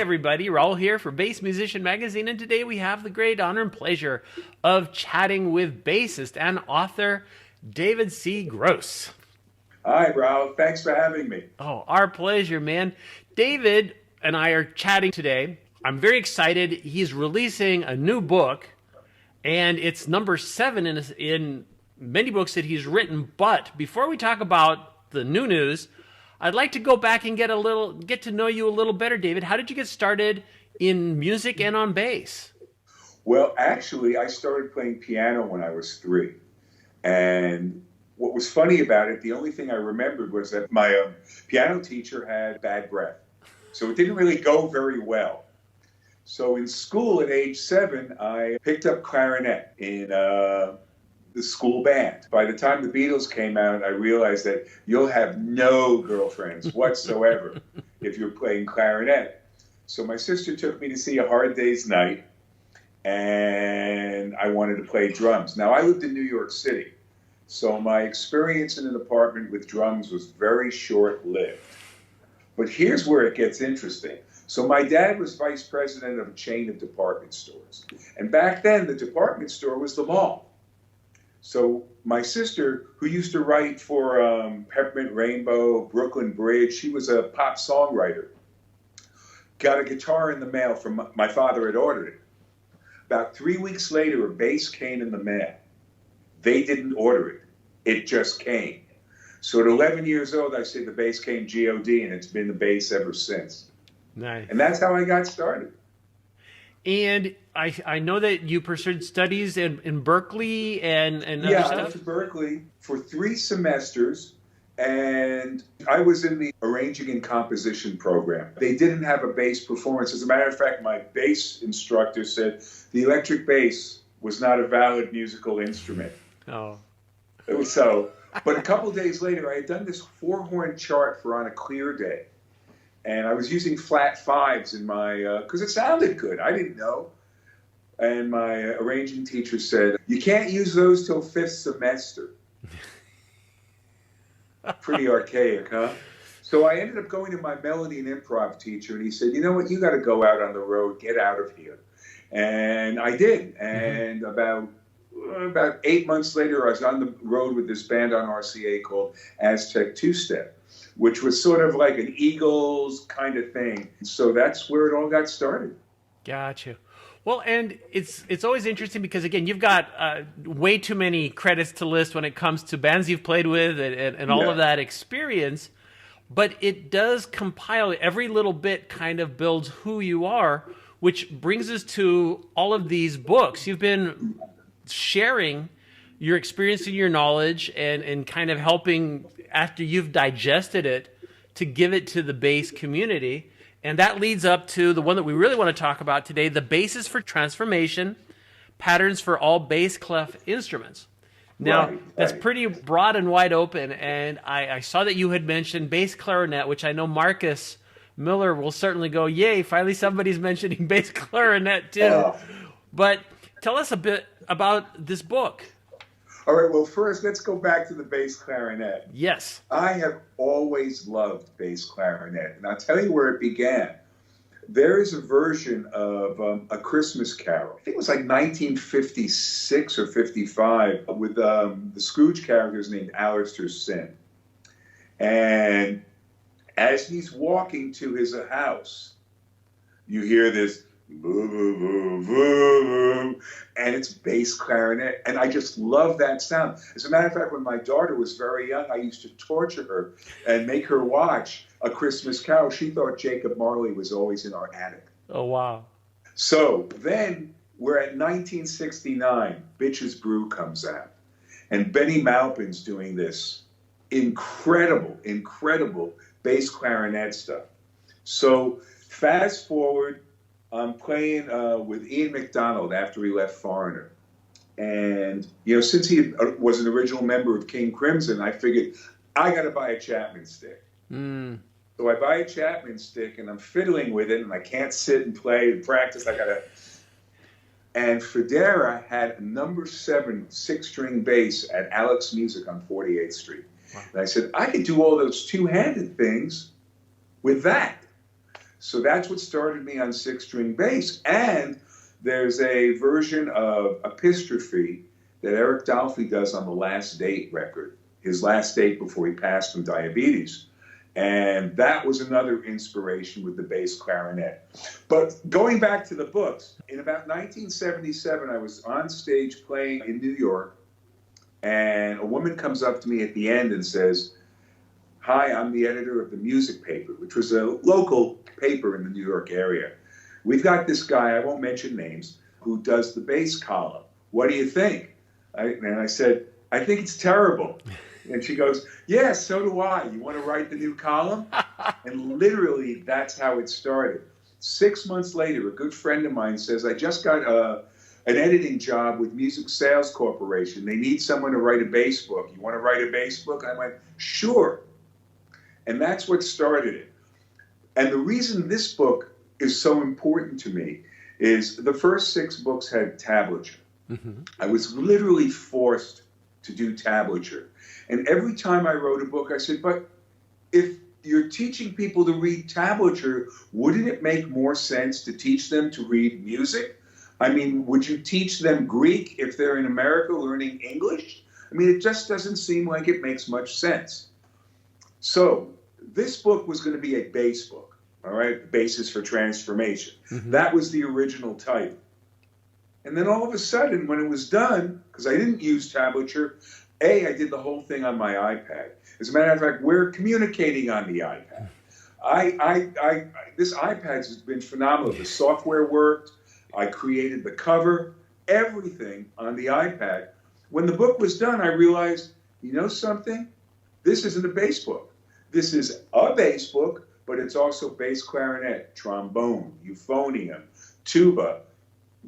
everybody. Raul here for Bass Musician Magazine, and today we have the great honor and pleasure of chatting with bassist and author David C. Gross. Hi, Raul. Thanks for having me. Oh, our pleasure, man. David and I are chatting today. I'm very excited. He's releasing a new book, and it's number 7 in many books that he's written. But before we talk about the new news, I'd like to go back and get to know you a little better, David. How did you get started in music and on bass? Well, actually, I started playing piano when I was 3. And what was funny about it, the only thing I remembered was that my piano teacher had bad breath. So it didn't really go very well. So in school at age 7, I picked up clarinet in the school band. By the time the Beatles came out, I realized that you'll have no girlfriends whatsoever if you're playing clarinet. So my sister took me to see A Hard Day's Night, and I wanted to play drums. Now, I lived in New York City, so my experience in an apartment with drums was very short-lived. But here's where it gets interesting. So my dad was vice president of a chain of department stores. And back then, the department store was the mall. So my sister, who used to write for Peppermint Rainbow, Brooklyn Bridge, she was a pop songwriter, got a guitar in the mail from my father had ordered it. About 3 weeks later, a bass came in the mail. They didn't order it. It just came. So at 11 years old, I said the bass came G-O-D, and it's been the bass ever since. Nice. And that's how I got started. And I know that you pursued studies in Berkeley and other stuff. Yeah, I went to Berkeley for 3 semesters, and I was in the arranging and composition program. They didn't have a bass performance. As a matter of fact, my bass instructor said the electric bass was not a valid musical instrument. Oh. So, but a couple days later, I had done this 4-horn chart for On a Clear Day. And I was using flat 5s in my, because it sounded good. I didn't know. And my arranging teacher said, you can't use those till 5th semester. Pretty archaic, huh? So I ended up going to my melody and improv teacher, and he said, you know what, you got to go out on the road, get out of here. And I did. And about 8 months later, I was on the road with this band on RCA called Aztec Two-Step, which was sort of like an Eagles kind of thing. So that's where it all got started. Gotcha. Well, and it's always interesting because, again, you've got way too many credits to list when it comes to bands you've played with and all of that experience. But it does compile, every little bit kind of builds who you are, which brings us to all of these books. You've been sharing your experience and your knowledge and kind of helping, after you've digested it, to give it to the bass community. And that leads up to the one that we really want to talk about today, the Basis for Transformation, Patterns for All Bass Clef Instruments. Now, that's pretty broad and wide open, and I saw that you had mentioned bass clarinet, which I know Marcus Miller will certainly go, yay, finally somebody's mentioning bass clarinet too. But tell us a bit about this book. All right, well, first, let's go back to the bass clarinet. Yes. I have always loved bass clarinet, and I'll tell you where it began. There is a version of A Christmas Carol. I think it was like 1956 or 55 with the Scrooge characters named Alistair Sim. And as he's walking to his house, you hear this boo, boo, boo, boo, and it's bass clarinet, and I just love that sound. As a matter of fact, when my daughter was very young, I used to torture her and make her watch A Christmas Carol. She thought Jacob Marley was always in our attic. Oh, wow. So then we're at 1969, Bitches Brew comes out, and Benny Maupin's doing this incredible bass clarinet stuff. So fast forward, I'm playing with Ian McDonald after he left Foreigner. And, you know, since he was an original member of King Crimson, I figured I got to buy a Chapman stick. So I buy a Chapman stick and I'm fiddling with it and I can't sit and play and practice. And Federa had a number 7 6-string bass at Alex Music on 48th Street. Wow. And I said, I could do all those two-handed things with that. So that's what started me on six-string bass. And there's a version of Epistrophe that Eric Dolphy does on the Last Date record, his last date before he passed from diabetes. And that was another inspiration with the bass clarinet. But going back to the books, in about 1977, I was on stage playing in New York, and a woman comes up to me at the end and says, "Hi, I'm the editor of the Music Paper," which was a local paper in the New York area. "We've got this guy, I won't mention names, who does the bass column. What do you think?" And I said, "I think it's terrible." And she goes, "Yeah, so do I. You want to write the new column?" And literally, that's how it started. 6 months later, a good friend of mine says, "I just got an editing job with Music Sales Corporation. They need someone to write a bass book. You want to write a bass book?" I went, "Sure." And that's what started it. And the reason this book is so important to me is the first 6 books had tablature. Mm-hmm. I was literally forced to do tablature. And every time I wrote a book, I said, but if you're teaching people to read tablature, wouldn't it make more sense to teach them to read music? I mean, would you teach them Greek if they're in America learning English? I mean, it just doesn't seem like it makes much sense. So this book was going to be a bass book, all right? Basis for Transformation. Mm-hmm. That was the original title. And then all of a sudden, when it was done, because I didn't use tablature, I did the whole thing on my iPad. As a matter of fact, we're communicating on the iPad. This iPad has been phenomenal. The software worked. I created the cover, everything on the iPad. When the book was done, I realized, you know something? This isn't a bass book. This is a bass book, but it's also bass clarinet, trombone, euphonium, tuba,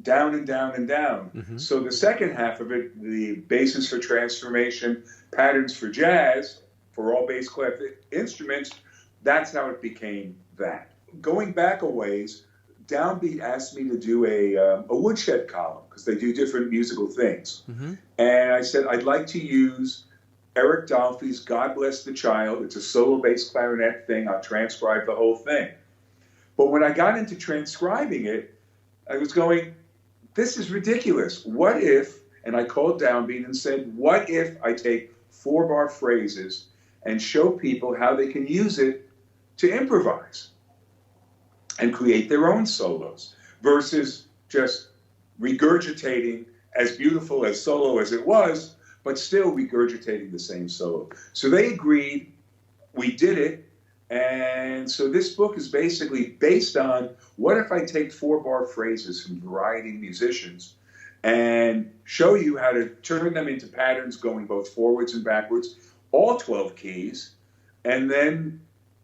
down and down and down. Mm-hmm. So the second half of it, the Basis for Transformation, Patterns for Jazz, for All Bass Clef Instruments, that's how it became that. Going back a ways, Downbeat asked me to do a woodshed column, because they do different musical things. Mm-hmm. And I said, I'd like to use Eric Dolphy's God Bless the Child. It's a solo bass clarinet thing. I'll transcribe the whole thing. But when I got into transcribing it, I was going, this is ridiculous. What if, and I called Downbeat and said, what if I take 4-bar phrases and show people how they can use it to improvise and create their own solos versus just regurgitating, as beautiful as solo as it was, but still regurgitating the same solo. So they agreed, we did it, and so this book is basically based on what if I take 4-bar phrases from variety musicians and show you how to turn them into patterns going both forwards and backwards, all 12 keys, and then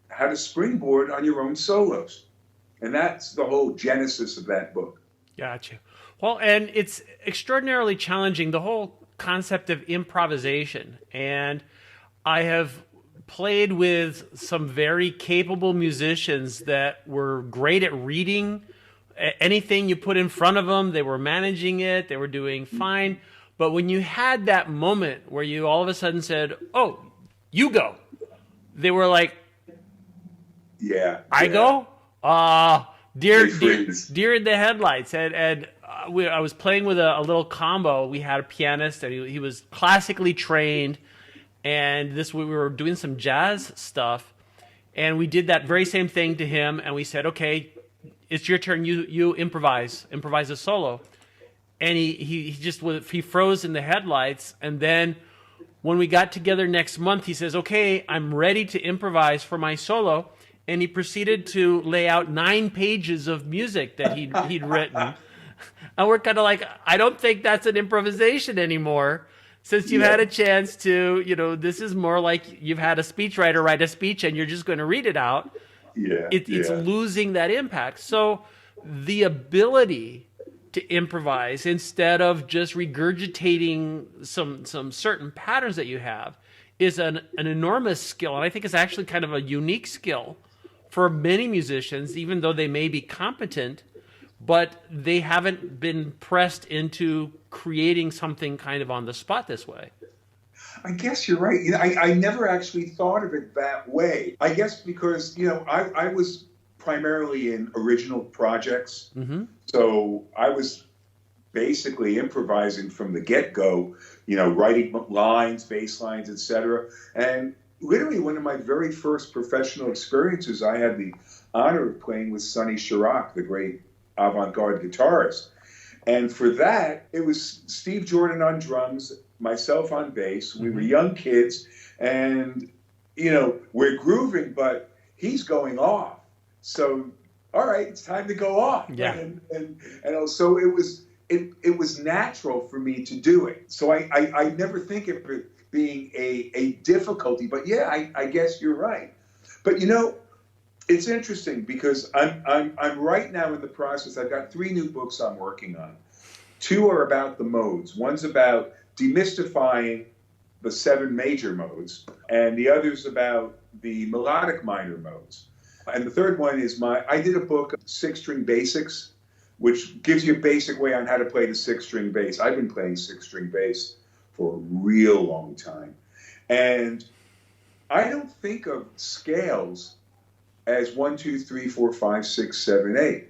how to springboard on your own solos. And that's the whole genesis of that book. Gotcha. Well, and it's extraordinarily challenging, the whole concept of improvisation. And I have played with some very capable musicians that were great at reading anything you put in front of them. They were managing it. They were doing fine. But when you had that moment where you all of a sudden said, oh, you go, they were like, I go? Deer in the headlights. And I was playing with a little combo. We had a pianist, and he was classically trained. And we were doing some jazz stuff, and we did that very same thing to him. And we said, "Okay, it's your turn. You improvise a solo." And he froze in the headlights. And then when we got together next month, he says, "Okay, I'm ready to improvise for my solo." And he proceeded to lay out 9 pages of music that he'd written. And we're kind of like, I don't think that's an improvisation anymore. Since you've had a chance to, this is more like you've had a speechwriter write a speech and you're just going to read it out. It's losing that impact. So the ability to improvise instead of just regurgitating some certain patterns that you have is an enormous skill. And I think it's actually kind of a unique skill for many musicians, even though they may be competent, but they haven't been pressed into creating something kind of on the spot this way. I guess you're right. I never actually thought of it that way. I guess because, I was primarily in original projects. Mm-hmm. So I was basically improvising from the get-go, writing lines, bass lines, etc. And literally one of my very first professional experiences, I had the honor of playing with Sonny Chirac, the great avant-garde guitarist. And for that, it was Steve Jordan on drums, myself on bass. We were young kids, and, we're grooving, but he's going off. So, all right, it's time to go off. Yeah. And so it was natural for me to do it. So I never think of it being a difficulty. But yeah, I guess you're right. But it's interesting because I'm right now in the process. I've got 3 new books I'm working on. 2 are about the modes. One's about demystifying the 7 major modes, and the other's about the melodic minor modes. And the third one is I did a book, 6-String Basics, which gives you a basic way on how to play the 6-string bass. I've been playing 6-string bass for a real long time. And I don't think of scales as 1, 2, 3, 4, 5, 6, 7, 8.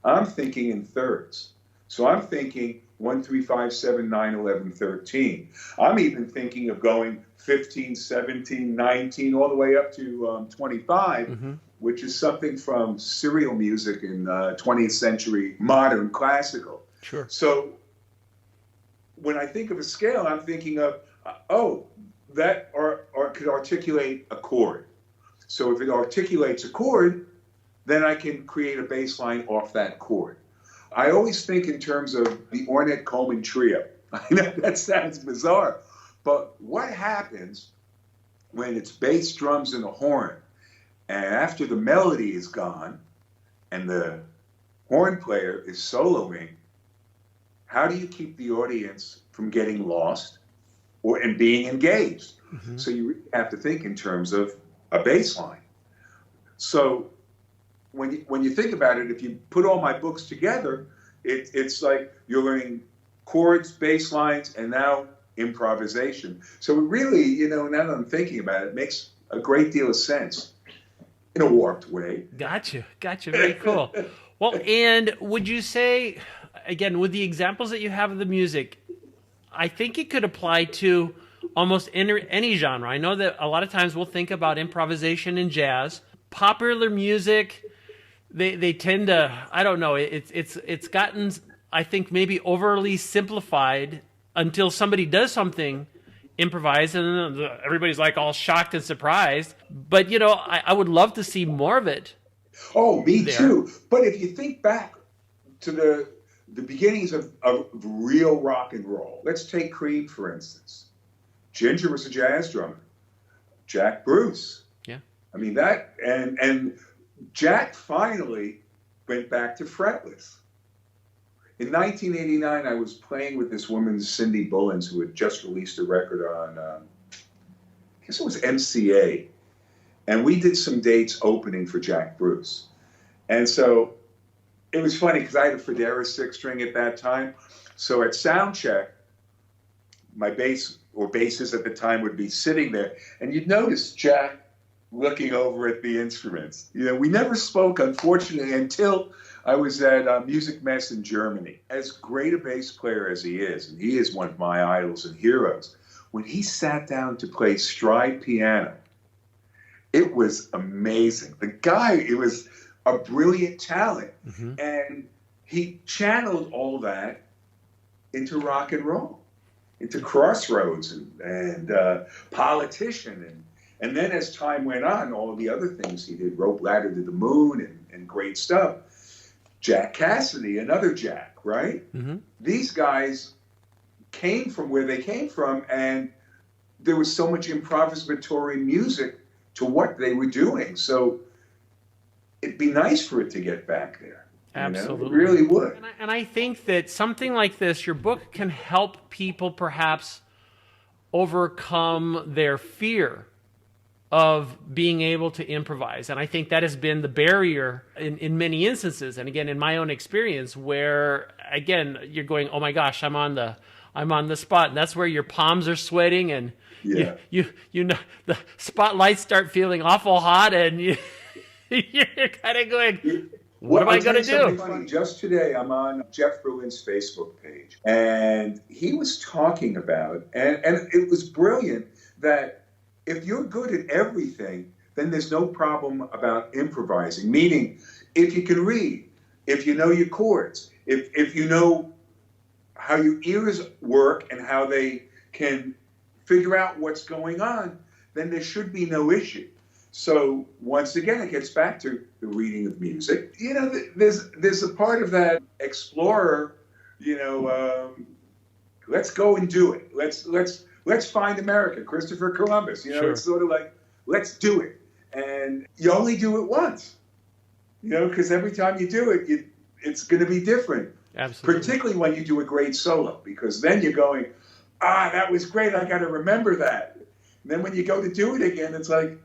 I'm thinking in thirds. So I'm thinking 1, 3, 5, 7, 9, 11, 13. I'm even thinking of going 15, 17, 19, all the way up to 25, which is something from serial music in 20th century modern classical. Sure. So when I think of a scale, I'm thinking of, that could articulate a chord. So if it articulates a chord, then I can create a bass line off that chord. I always think in terms of the Ornette-Coleman trio. I know that sounds bizarre, but what happens when it's bass, drums, and a horn, and after the melody is gone and the horn player is soloing, how do you keep the audience from getting lost and being engaged? So you really have to think in terms of a bass line. So when you think about it, if you put all my books together, it's like you're learning chords, bass lines, and now improvisation. So it really, now that I'm thinking about it, makes a great deal of sense in a warped way. Gotcha. Very cool. Well, and would you say, again, with the examples that you have of the music, I think it could apply to almost any genre. I know that a lot of times we'll think about improvisation in jazz. Popular music, they tend to, I don't know, it's gotten, I think, maybe overly simplified until somebody does something improvised and everybody's like all shocked and surprised. But, I would love to see more of it. Oh, me too. But if you think back to the beginnings of real rock and roll, let's take Creed, for instance. Ginger was a jazz drummer. Jack Bruce. Yeah. I mean, that, and Jack finally went back to fretless. In 1989, I was playing with this woman, Cindy Bullens, who had just released a record on, I guess it was MCA. And we did some dates opening for Jack Bruce. And so it was funny because I had a Federa 6-string at that time. So at sound check, my bass or basses at the time would be sitting there, and you'd notice Jack looking over at the instruments. We never spoke, unfortunately, until I was at Music Mess in Germany. As great a bass player as he is, and he is one of my idols and heroes, when he sat down to play stride piano, it was amazing. The guy, it was a brilliant talent, and he channeled all that into rock and roll, into Crossroads and Politician. And then as time went on, all of the other things he did, Rope Ladder to the Moon and great stuff. Jack Cassidy, another Jack, right? These guys came from where they came from, and there was so much improvisatory music to what they were doing. So it'd be nice for it to get back there. Absolutely. It really would. And I think that something like this, your book can help people perhaps overcome their fear of being able to improvise. And I think that has been the barrier in many instances. And again, in my own experience, where again, you're going, oh my gosh, I'm on the spot. And that's where your palms are sweating and you know, the spotlights start feeling awful hot and You're kind of going, what Well, am I I'll tell going to you something do? funny. Just today, I'm on Jeff Berlin's Facebook page, and he was talking about, and it was brilliant, that if you're good at everything, then there's no problem about improvising. Meaning, if you can read, if you know your chords, if you know how your ears work and how they can figure out what's going on, then there should be no issue. So once again, it gets back to the reading of music. You know, there's a part of that explorer. You know, let's go and do it. Let's find America. Christopher Columbus. You know, Sure. It's sort of like, let's do it, and you only do it once. You know, because every time you do it, it's going to be different. Absolutely. Particularly when you do a great solo, because then you're going, that was great. I got to remember that. And then when you go to do it again, it's like,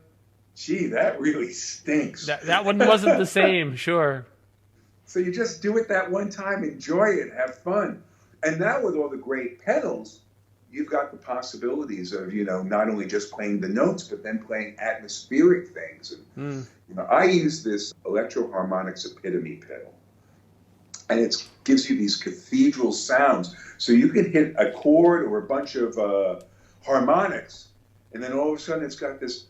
gee, that really stinks. That one wasn't the same, sure. So you just do it that one time, enjoy it, have fun. And now with all the great pedals, you've got the possibilities of, you know, not only just playing the notes, but then playing atmospheric things. And, you know, I use this Electro-Harmonics Epitome pedal. And it gives you these cathedral sounds. So you can hit a chord or a bunch of harmonics, and then all of a sudden it's got this,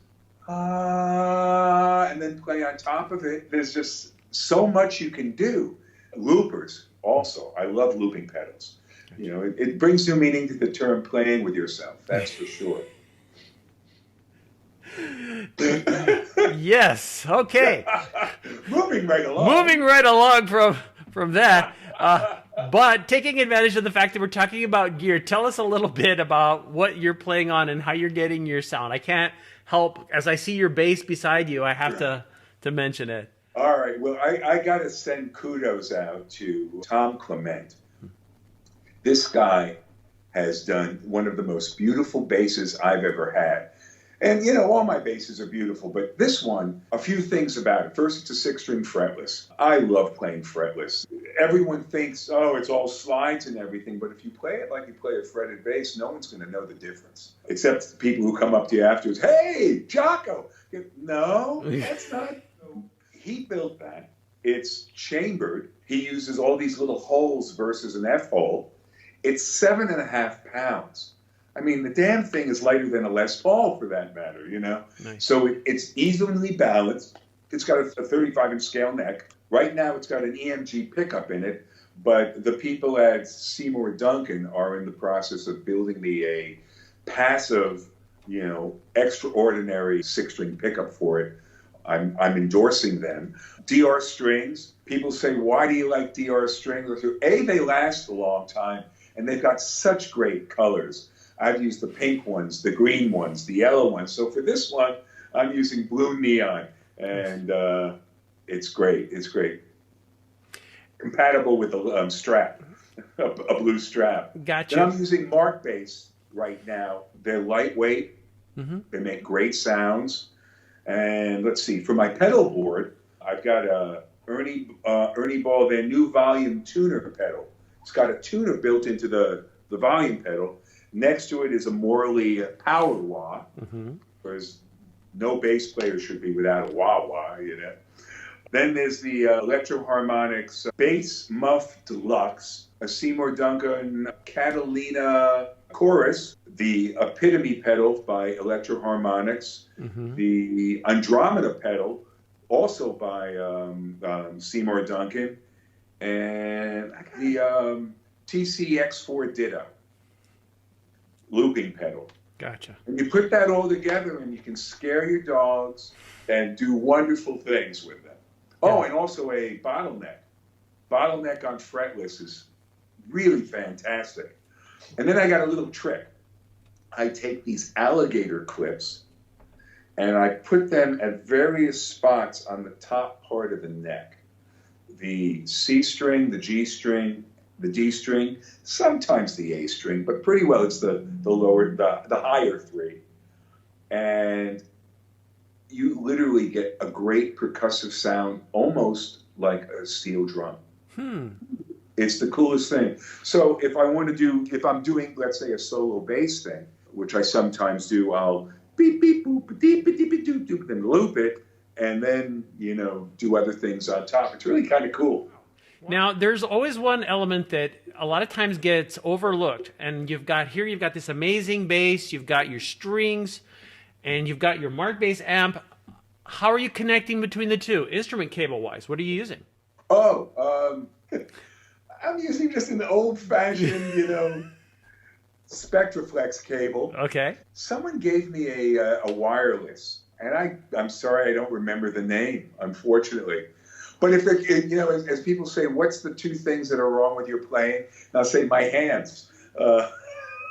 and then play on top of it. There's just so much you can do. Loopers also. I love looping pedals. You know, it brings new meaning to the term playing with yourself. That's for sure. Yes. Okay. Moving right along. Moving right along from that. But taking advantage of the fact that we're talking about gear, tell us a little bit about what you're playing on and how you're getting your sound. I can't help, as I see your bass beside you, I have to mention it. All right. Well, I got to send kudos out to Tom Clement. This guy has done one of the most beautiful basses I've ever had. And, you know, all my basses are beautiful, but this one, a few things about it. First, it's a 6-string fretless. I love playing fretless. Everyone thinks, oh, it's all slides and everything, but if you play it like you play a fretted bass, no one's going to know the difference. Except the people who come up to you afterwards, hey, Jocko! No, that's not. He built that. It's chambered. He uses all these little holes versus an F hole. It's 7.5 pounds. I mean, the damn thing is lighter than a Les Paul, for that matter, you know? Nice. So it's evenly balanced. It's got a 35-inch scale neck. Right now, it's got an EMG pickup in it, but the people at Seymour Duncan are in the process of building me a passive, you know, extraordinary 6-string pickup for it. I'm endorsing them. DR strings. People say, why do you like DR strings? A, they last a long time, and they've got such great colors. I've used the pink ones, the green ones, the yellow ones. So for this one, I'm using blue neon, and it's great. It's great. Compatible with the strap, a blue strap. Gotcha. And I'm using Mark bass right now. They're lightweight. Mm-hmm. They make great sounds. And let's see, for my pedal board, I've got a Ernie Ball, their new volume tuner pedal. It's got a tuner built into the volume pedal. Next to it is a Morley power wah, because no bass player should be without a wah-wah, you know. Then there's the Electro-Harmonics Bass Muff Deluxe, a Seymour Duncan Catalina Chorus, the Epitome pedal by Electro-Harmonics, the Andromeda pedal, also by Seymour Duncan, and the TCX4 Ditto looping pedal. Gotcha. And you put that all together and you can scare your dogs and do wonderful things with them. Yeah. Oh, and also a bottleneck. Bottleneck on fretless is really fantastic. And then I got a little trick. I take these alligator clips and I put them at various spots on the top part of the neck. The C string, the G string, the D string, sometimes the A string, but pretty well it's the higher three. And you literally get a great percussive sound, almost like a steel drum. It's the coolest thing. So if I'm doing, let's say, a solo bass thing, which I sometimes do, I'll beep, beep, boop, deep, deep, doop, doop, then loop it, and then, do other things on top. It's really kind of cool. Now, there's always one element that a lot of times gets overlooked, and you've got this amazing bass, you've got your strings, and you've got your Mark bass amp. How are you connecting between the two, instrument cable-wise? What are you using? Oh, I'm using just an old-fashioned, Spectraflex cable. Okay. Someone gave me a wireless, and I'm sorry I don't remember the name, unfortunately. But if as people say, what's the two things that are wrong with your playing? And I'll say my hands.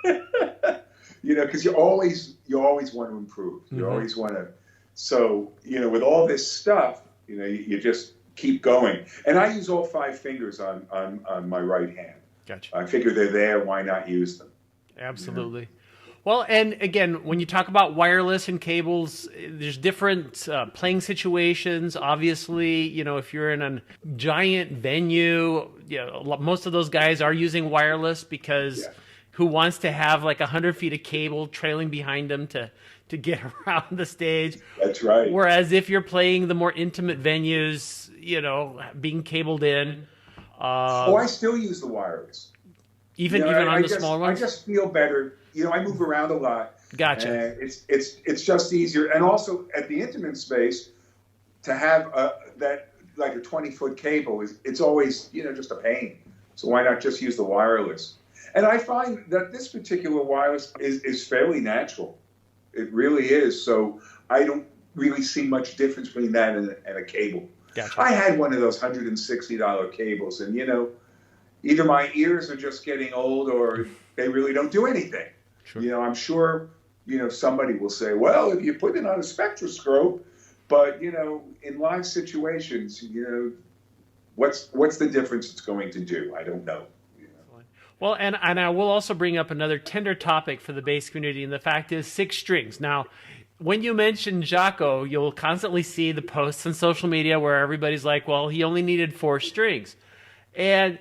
Because you always want to improve. You always want to. So with all this stuff, you just keep going. And I use all 5 fingers on my right hand. Gotcha. I figure they're there. Why not use them? Absolutely. Well, and again, when you talk about wireless and cables, there's different playing situations. Obviously, if you're in a giant venue, most of those guys are using wireless because who wants to have like 100 feet of cable trailing behind them to get around the stage? That's right. Whereas if you're playing the more intimate venues, being cabled in. I still use the wireless. Even on the smaller ones? I just feel better. I move around a lot. Gotcha. And it's just easier. And also at the intimate space, to have that like a 20-foot cable it's always just a pain. So why not just use the wireless? And I find that this particular wireless is fairly natural. It really is. So I don't really see much difference between that and a cable. Gotcha. I had one of those $160 cables, and either my ears are just getting old or they really don't do anything. Sure. I'm sure, somebody will say, well, if you put it on a spectroscope, but, in live situations, what's the difference it's going to do? I don't know. Well, and I will also bring up another tender topic for the bass community, and the fact is 6 strings. Now, when you mention Jaco, you'll constantly see the posts on social media where everybody's like, well, he only needed 4 strings. And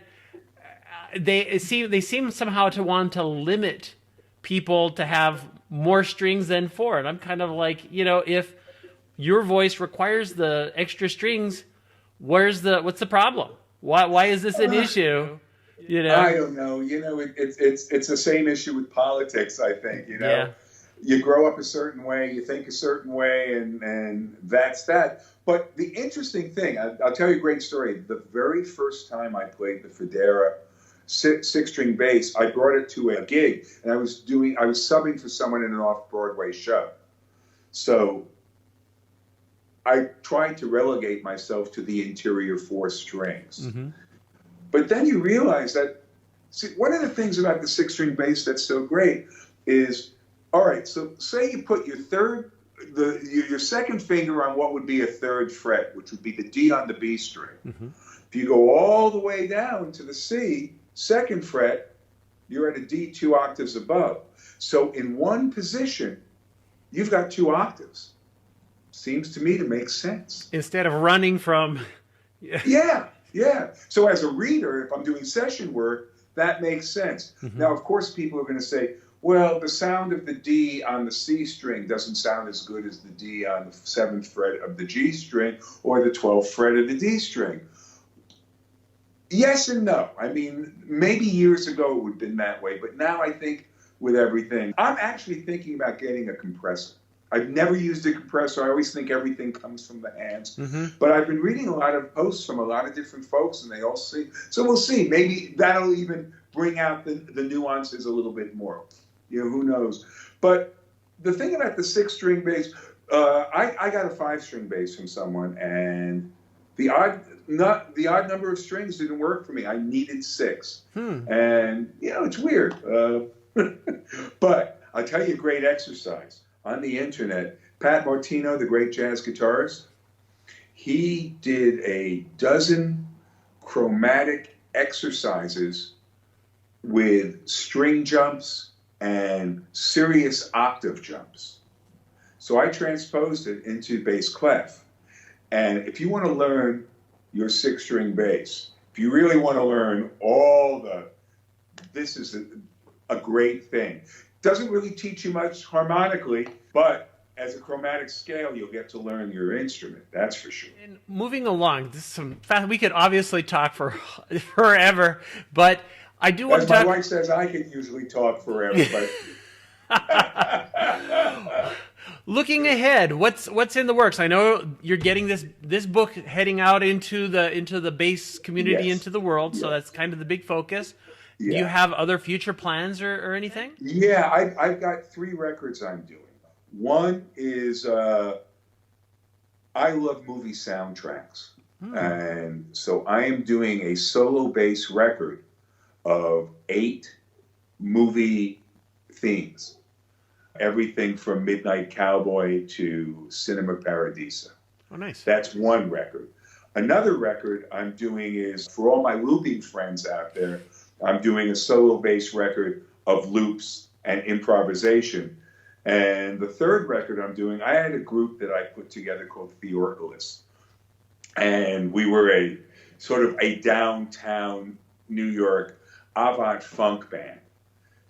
they seem somehow to want to limit people to have more strings than 4. And I'm kind of like, if your voice requires the extra strings, what's the problem? Why is this an issue? I don't know. It's the same issue with politics, I think. Yeah. You grow up a certain way, you think a certain way, and that's that. But the interesting thing, I'll tell you a great story. The very first time I played the Federa 6-string bass, I brought it to a gig, and I was subbing for someone in an off-Broadway show. So I tried to relegate myself to the interior 4 strings. Mm-hmm. But then you realize that, one of the things about the 6-string bass that's so great is, all right, so say you put your second finger on what would be a 3rd fret, which would be the D on the B string. Mm-hmm. If you go all the way down to the C, 2nd fret, you're at a D 2 octaves above. So in one position, you've got 2 octaves. Seems to me to make sense. Instead of running from... Yeah. So as a reader, if I'm doing session work, that makes sense. Mm-hmm. Now, of course, people are going to say, well, the sound of the D on the C string doesn't sound as good as the D on the 7th fret of the G string or the 12th fret of the D string. Yes and no. I mean, maybe years ago it would have been that way, but now I think with everything, I'm actually thinking about getting a compressor. I've never used a compressor. I always think everything comes from the hands. Mm-hmm. But I've been reading a lot of posts from a lot of different folks, and they all say, so we'll see. Maybe that'll even bring out the nuances a little bit more. Who knows? But the thing about the 6-string bass, I got a 5-string bass from someone, and the odd number of strings didn't work for me. I needed 6. And, it's weird. But I'll tell you a great exercise. On the internet, Pat Martino, the great jazz guitarist, he did a dozen chromatic exercises with string jumps and serious octave jumps. So I transposed it into bass clef. And if you want to learn your 6-string bass, if you really want to learn this is a great thing. Doesn't really teach you much harmonically, but as a chromatic scale, you'll get to learn your instrument. That's for sure. And moving along, we could obviously talk for forever, but I do want As to talk. my wife says, I can usually talk forever, but Looking ahead, what's in the works? I know you're getting this book heading out into the bass community, Yes. into the world, so Yes. that's kind of the big focus. Yeah. Do you have other future plans or anything? Yeah, I've got 3 records I'm doing. One is I love movie soundtracks. And so I am doing a solo bass record of 8 movie themes. Everything from Midnight Cowboy to Cinema Paradiso. Oh, nice. That's one record. Another record I'm doing is, for all my looping friends out there, I'm doing a solo bass record of loops and improvisation. And the third record I'm doing, I had a group that I put together called The Orcalists. And we were a sort of a downtown New York avant funk band.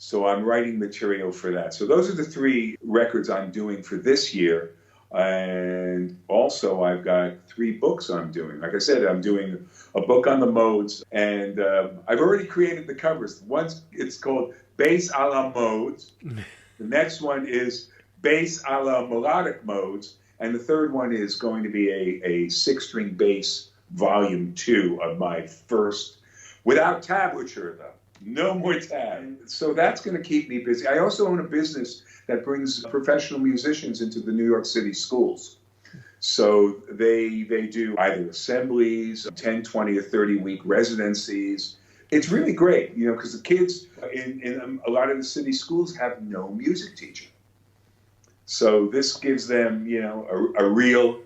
So I'm writing material for that. So those are the 3 records I'm doing for this year. And also I've got 3 books I'm doing. Like I said, I'm doing a book on the modes, and I've already created the covers. One's, it's called Bass a la Modes. The next one is Bass a la Melodic Modes. And the third one is going to be a 6-string bass volume 2 of my first, without tablature though. No more tab. So that's going to keep me busy. I also own a business that brings professional musicians into the New York City schools. So they do either assemblies, 10, 20, or 30-week residencies. It's really great, because the kids in a lot of the city schools have no music teacher. So this gives them, a real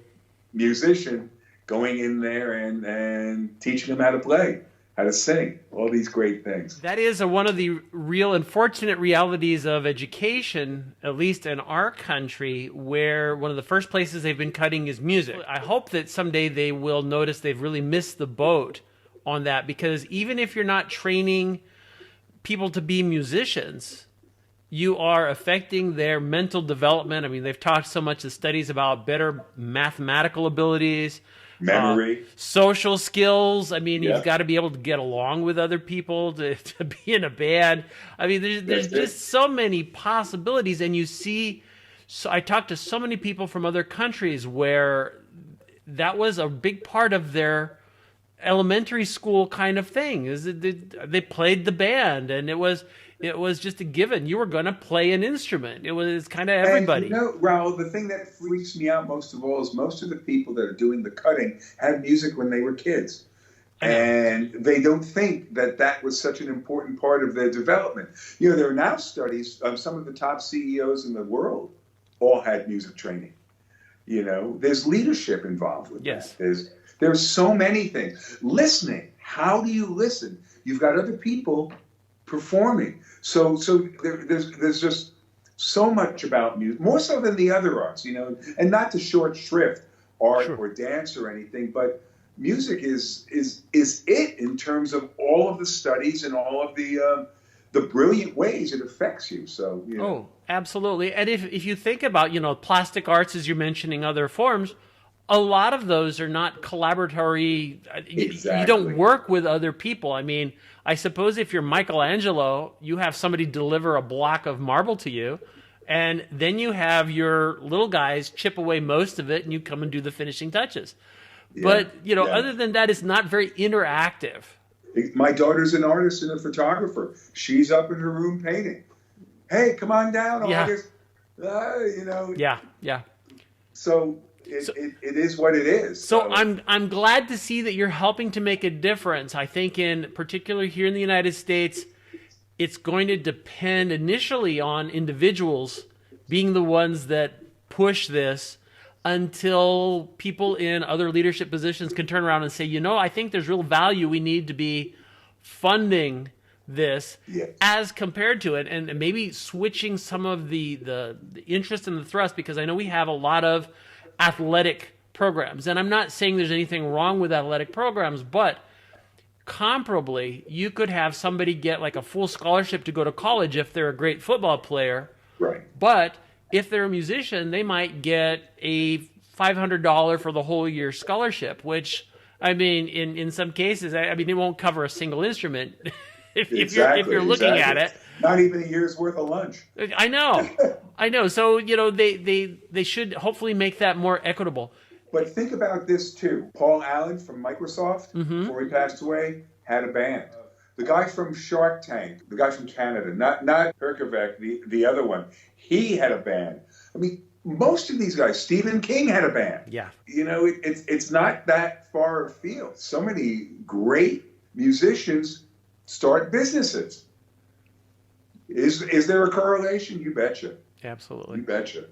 musician going in there and teaching them how to play, how to sing, all these great things. That is one of the real unfortunate realities of education, at least in our country, where one of the first places they've been cutting is music. I hope that someday they will notice they've really missed the boat on that, because even if you're not training people to be musicians, you are affecting their mental development. I mean, they've talked so much, the studies about better mathematical abilities, memory, social skills. I mean, Yeah. you've got to be able to get along with other people to be in a band. I mean, there's just so many possibilities. And you see, so I talked to so many people from other countries where that was a big part of their elementary school kind of thing. Is that they played the band, and it was just a given. You were going to play an instrument. It was kind of everybody. And, Raul, the thing that freaks me out most of all is most of the people that are doing the cutting had music when they were kids. And they don't think that was such an important part of their development. There are now studies, some of the top CEOs in the world all had music training. There's leadership involved with Yes. that. There's so many things. Listening. How do you listen? You've got other people performing. So there's just so much about music, more so than the other arts, and not to short shrift art Sure. or dance or anything, but music is it in terms of all of the studies and all of the brilliant ways it affects you. So Oh, absolutely. And if you think about, plastic arts, as you're mentioning other forms, a lot of those are not collaboratory. Exactly. You don't work with other people. I mean, I suppose if you're Michelangelo, you have somebody deliver a block of marble to you, and then you have your little guys chip away most of it, and you come and do the finishing touches. Yeah. But, Yeah. other than that, it's not very interactive. My daughter's an artist and a photographer. She's up in her room painting. Hey, come on down, Yeah. August. Yeah. So it is what it is. So I'm glad to see that you're helping to make a difference. I think in particular here in the United States, it's going to depend initially on individuals being the ones that push this until people in other leadership positions can turn around and say, I think there's real value. We need to be funding this Yes. as compared to it, and maybe switching some of the interest and the thrust, because I know we have a lot of athletic programs, and I'm not saying there's anything wrong with athletic programs, but comparably, you could have somebody get like a full scholarship to go to college if they're a great football player, Right. but if they're a musician, they might get a $500 for the whole year scholarship, which, I mean, in some cases, I mean, it won't cover a single instrument if you're looking at it. Not even a year's worth of lunch. I know. So, you know, they should hopefully make that more equitable. But think about this too. Paul Allen from Microsoft, before he passed away, had a band. The guy from Shark Tank, the guy from Canada, not Herkovec, the other one, he had a band. I mean, most of these guys, Stephen King had a band. Yeah. You know, it's not that far afield. So many great musicians start businesses. Is there a correlation? You betcha. Absolutely. You betcha.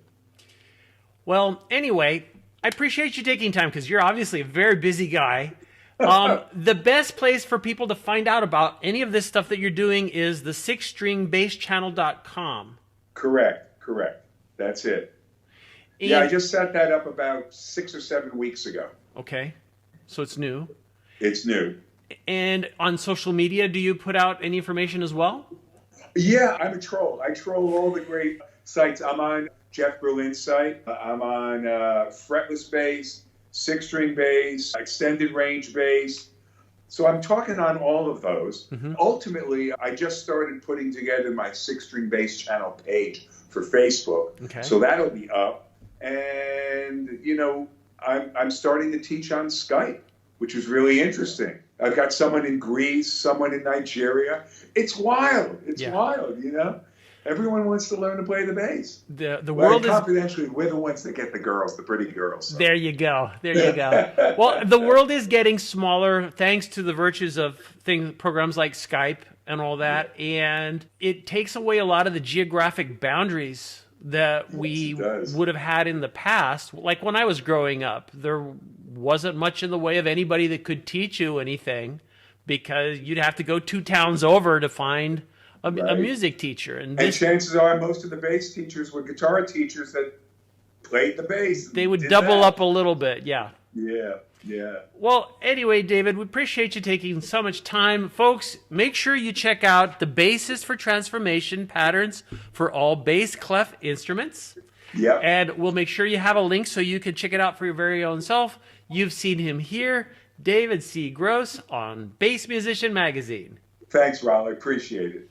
Well, anyway, I appreciate you taking time because you're obviously a very busy guy. The best place for people to find out about any of this stuff that you're doing is the sixstringbasschannel.com. Correct. That's it. And I just set that up about 6 or 7 weeks ago. Okay. So it's new. It's new. And on social media, do you put out any information as well? Yeah, I'm a troll. I troll all the great sites. I'm on Jeff Berlin's site. I'm on fretless bass, 6-string bass, extended range bass. So I'm talking on all of those. Ultimately, I just started putting together my 6-string bass channel page for Facebook. Okay. So that'll be up. And, you know, I'm starting to teach on Skype, which is really interesting. I've got someone in Greece, someone in Nigeria. It's wild. It's wild, you know? Everyone wants to learn to play the bass. The world is... Confidentially, we're the ones that get the girls, the pretty girls. So. There you go. Well, the world is getting smaller thanks to the virtues of programs like Skype and all that. And it takes away a lot of the geographic boundaries that we would have had in the past. Like when I was growing up, there wasn't much in the way of anybody that could teach you anything because you'd have to go 2 towns over to find a music teacher. And chances are most of the bass teachers were guitar teachers that played the bass. They would double up a little bit, Yeah. Well, anyway, David, we appreciate you taking so much time. Folks, make sure you check out the Bassist for Transformation Patterns for All Bass Clef Instruments. Yeah. And we'll make sure you have a link so you can check it out for your very own self. You've seen him here, David C. Gross on Bass Musician Magazine. Thanks, Raul. I appreciate it.